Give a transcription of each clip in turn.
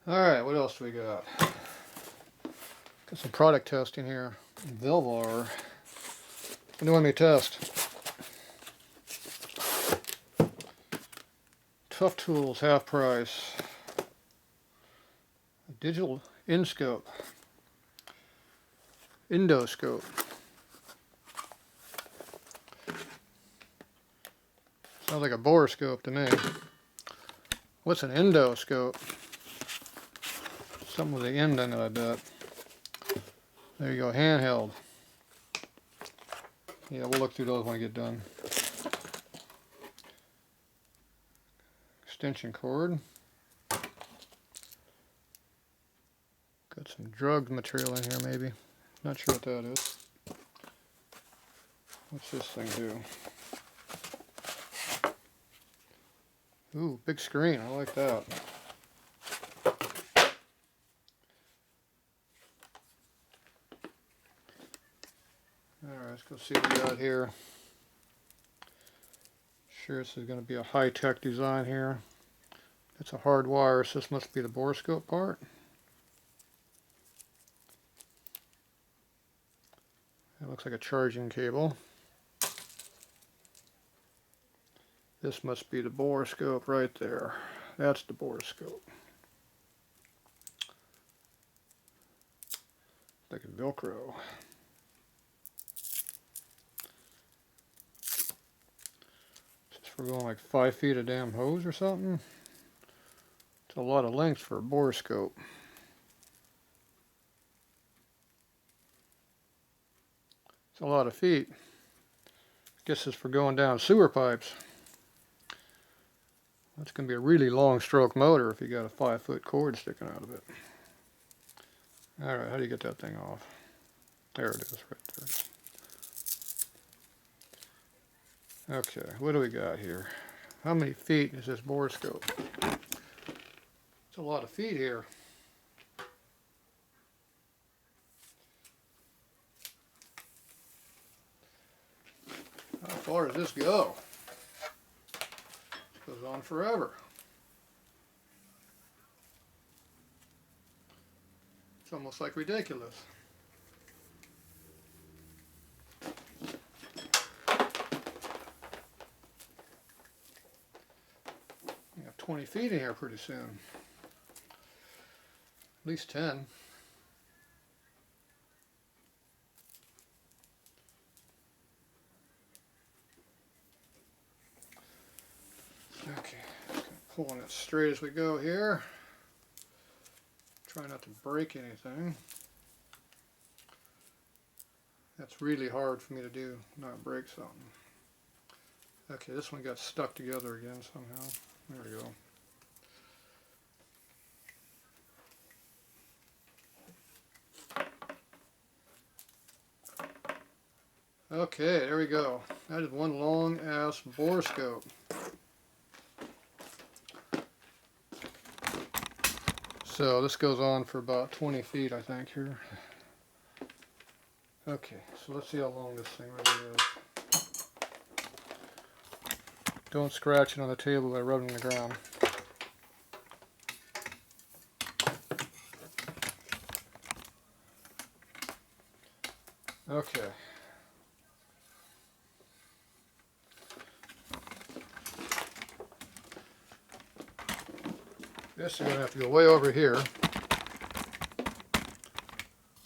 Alright, what else do we got? Got some product testing here. VEVOR. What do you want me to test? Tough Tools, half price. A digital endoscope. Endoscope. Sounds like a Borescope to me. What's an endoscope? Something with the end in it, I bet. There you go, handheld. Yeah, we'll look through those when I get done. Extension cord. Got some drug material in here maybe. Not sure what that is. What's this thing do? Ooh, big screen, I like that. Alright, let's go see what we got here. Sure, this is going to be a high-tech design here. It's a hard wire, so this must be the Borescope part. It looks like a charging cable. This must be the Borescope right there. That's the Borescope. Like a Velcro. We're going like 5 feet of damn hose or something. It's a lot of length for a Borescope. It's a lot of feet. Guess it's for going down sewer pipes. That's going to be a really long stroke motor if you got a 5-foot cord sticking out of it. Alright, how do you get that thing off? There it is, right there. Okay, what do we got here? How many feet is this Borescope? It's a lot of feet here. How far does this go? This goes on forever. It's almost like ridiculous. You have 20 feet in here pretty soon. At least 10. Okay, pulling it straight as we go here. Try not to break anything. That's really hard for me to do, not break something. Okay, this one got stuck together again somehow. There we go. Okay, there we go. That is one long ass Borescope. So this goes on for about 20 feet, I think, here. Okay, so let's see how long this thing really is. Don't scratch it on the table by rubbing the ground. Okay. This is going to have to go way over here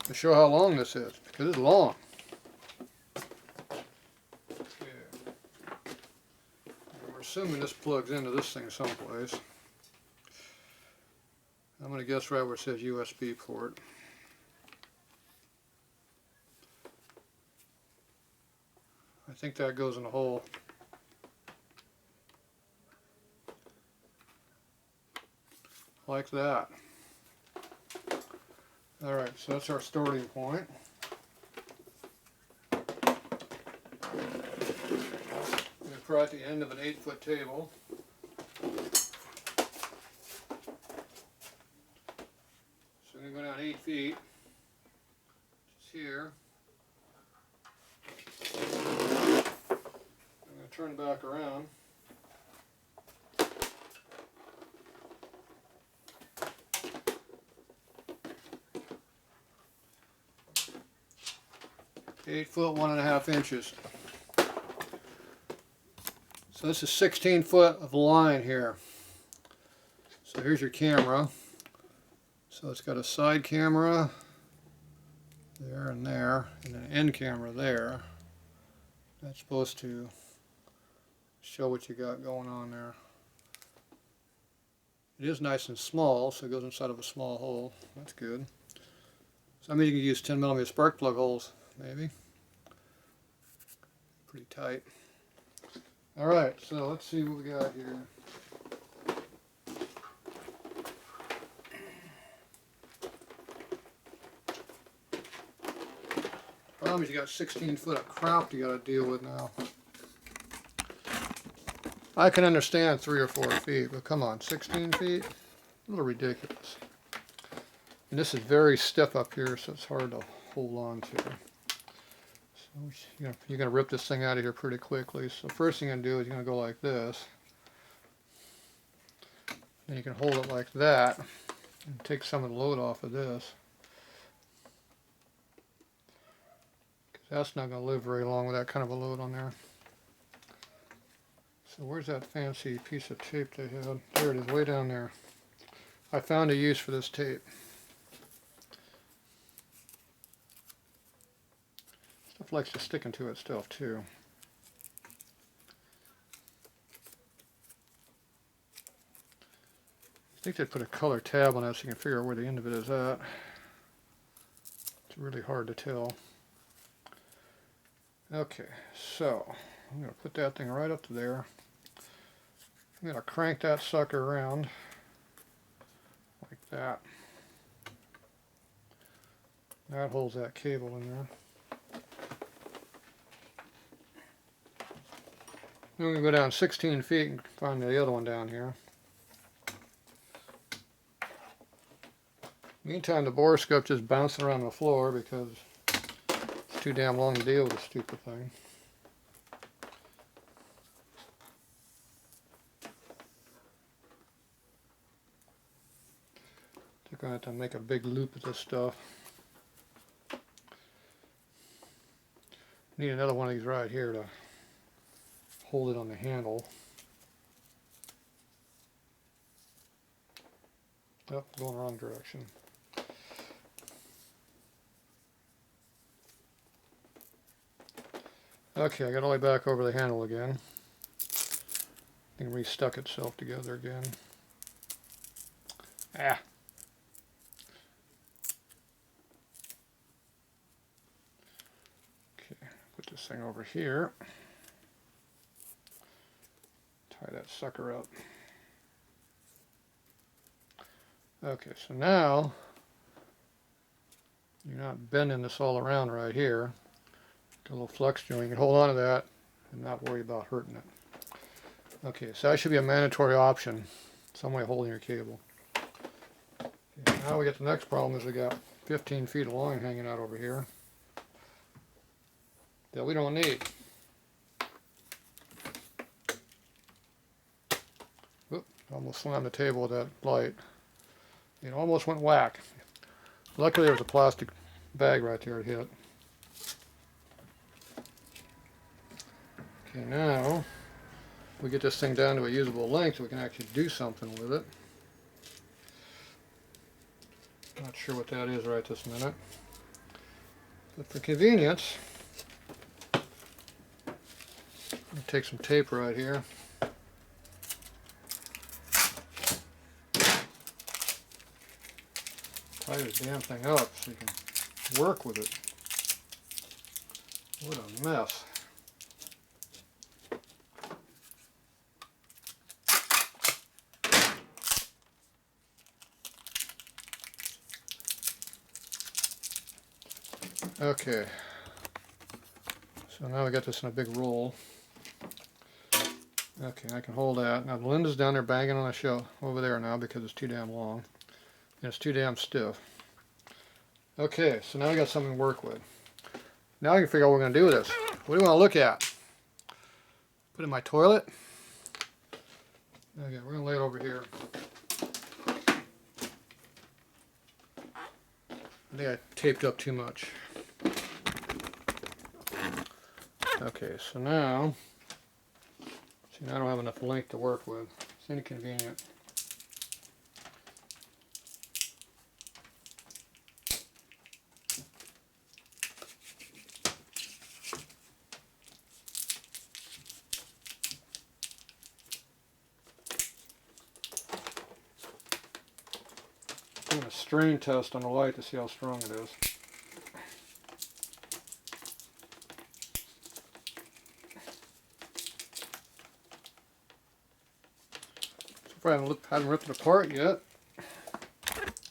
to show how long this is, because it's long. Okay. We're assuming this plugs into this thing someplace. I'm going to guess right where it says USB port. I think that goes in the hole. Like that. Alright, so that's our starting point. We're probably at the end of an 8-foot table. So I'm going to go down 8 feet. Just here. I'm going to turn back around. 8 foot 1.5 inches. So this is 16 foot of line here. So here's your camera. So it's got a side camera there and an end camera there. That's supposed to show what you got going on there. It is nice and small, so it goes inside of a small hole. That's good. So I mean you can use 10mm spark plug holes, maybe. Pretty tight. Alright, so let's see what we got here. Problem is you got 16 foot of crop you got to deal with now. I can understand 3 or 4 feet, but come on, 16 feet? A little ridiculous. And this is very stiff up here, so it's hard to hold on to. So you're going to rip this thing out of here pretty quickly. So first thing you're going to do is you're going to go like this. Then you can hold it like that and take some of the load off of this. Because that's not going to live very long with that kind of a load on there. So where's that fancy piece of tape they had? There it is, way down there. I found a use for this tape. Stuff likes to stick into itself too. I think they put a color tab on that so you can figure out where the end of it is at. It's really hard to tell. Okay, so I'm going to put that thing right up to there. I'm going to crank that sucker around like that. That holds that cable in there. Then we're going to go down 16 feet and find the other one down here. Meantime, the Borescope just bouncing around the floor because it's too damn long to deal with this stupid thing. They're going to have to make a big loop of this stuff. Need another one of these right here to hold it on the handle. Yep, going the wrong direction. Okay, I got all the way back over the handle again. I think it restuck itself together again. Ah! Okay, put this thing over here. Tie that sucker up. Okay, so now you're not bending this all around right here. Got a little flex joint. You can hold on to that and not worry about hurting it. Okay, so that should be a mandatory option. Some way of holding your cable. Okay, now we get the next problem is we got 15 feet of line hanging out over here that we don't need. Oop, almost slammed the table with that light. It almost went whack. Luckily there was a plastic bag right there it hit. Okay, now we get this thing down to a usable length so we can actually do something with it. Not sure what that is right this minute. But for convenience, I'm going to take some tape right here. Tie this damn thing up so you can work with it. What a mess. Okay, so now we got this in a big roll. Okay, I can hold that. Now Linda's down there banging on the shelf over there now because it's too damn long. And it's too damn stiff. Okay, so now we got something to work with. Now I can figure out what we're going to do with this. What do we want to look at? Put it in my toilet? Okay, we're going to lay it over here. I think I taped up too much. Okay, so now, see, now I don't have enough length to work with. It's inconvenient. I'm going to strain test on the light to see how strong it is. So far I haven't ripped it apart yet.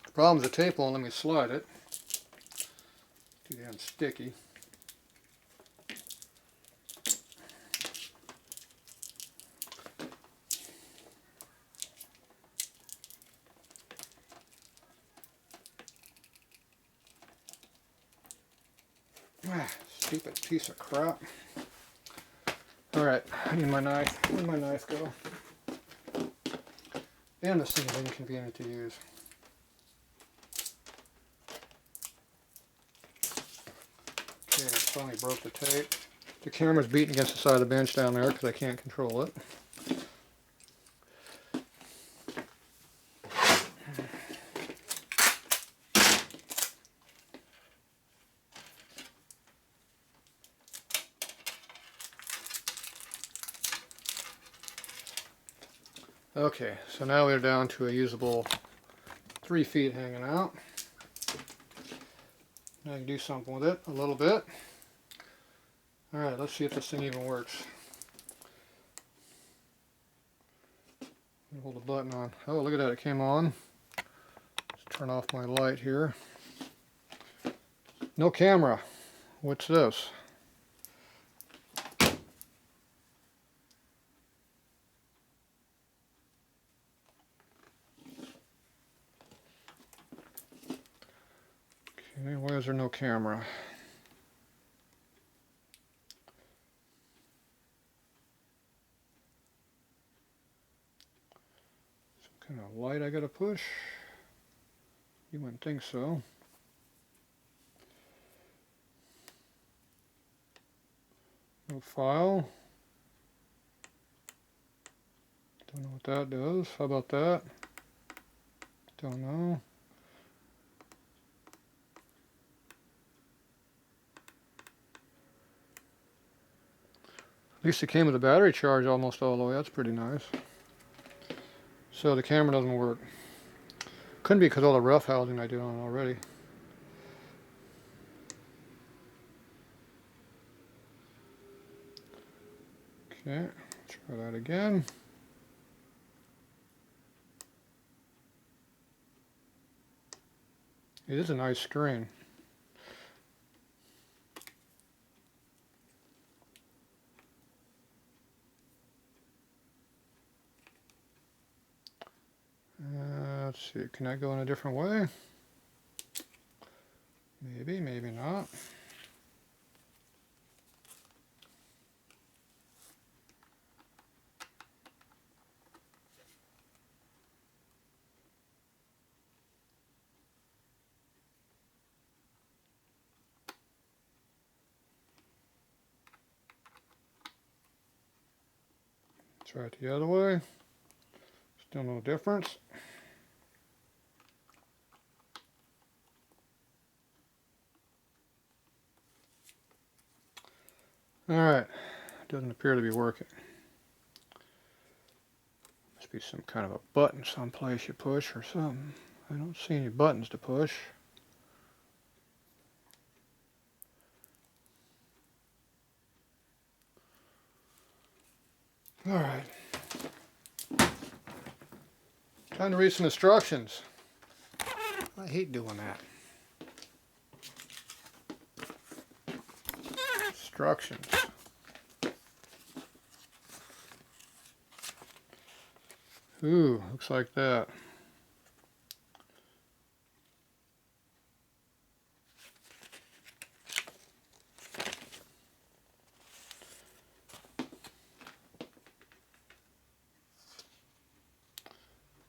The problem is the tape won't let me slide it. Too damn sticky. Stupid piece of crap. Alright, I need my knife. Where'd my knife go? And this thing is inconvenient to use. Okay, I finally broke the tape. The camera's beating against the side of the bench down there because I can't control it. Okay, so now we're down to a usable 3 feet hanging out. Now I can do something with it a little bit. Alright, let's see if this thing even works. Hold the button on. Oh, look at that, it came on. Let's turn off my light here. No camera. What's this? Okay, why is there no camera? Some kind of light I gotta push? You wouldn't think so. No file. Don't know what that does. How about that? Don't know. At least it came with a battery charge almost all the way. That's pretty nice. So the camera doesn't work. Couldn't be because all the rough housing I did on it already. Okay, try that again. It is a nice screen. Let's see, can I go in a different way? Maybe, maybe not. Try it the other way. Still no difference. Alright, doesn't appear to be working. Must be some kind of a button someplace you push or something. I don't see any buttons to push. Alright. Time to read some instructions. I hate doing that. Instructions. Ooh, looks like that.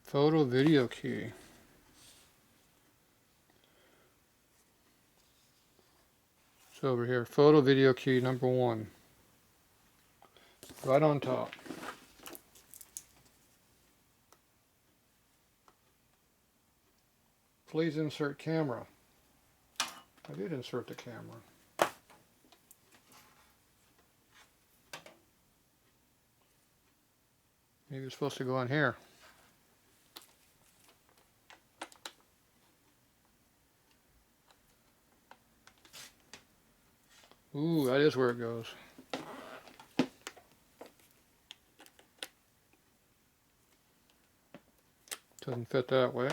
Photo video key. It's over here. Photo video key number 1. right on top. Please insert camera. I did insert the camera. Maybe it's supposed to go on here. Ooh, that is where it goes. Doesn't fit that way.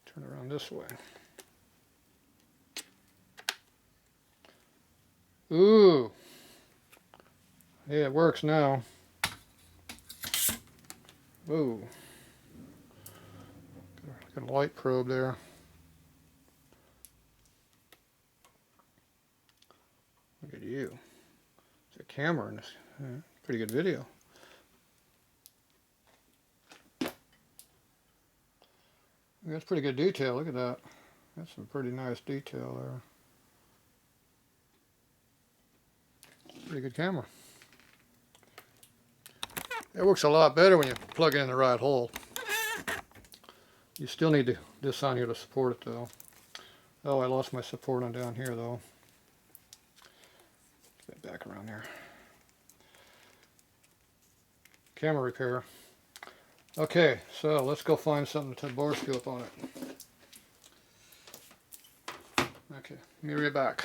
Turn it around this way. Ooh. Yeah, it works now. Ooh. Got a light probe there. Look at you. There's a camera in this. Pretty good video. That's pretty good detail. Look at that. That's some pretty nice detail there. Pretty good camera. It works a lot better when you plug it in the right hole. You still need this on here to support it though. Oh, I lost my support on down here though. Get back around there. Camera repair. Okay, so let's go find something to Borescope on it. Okay, let me read back.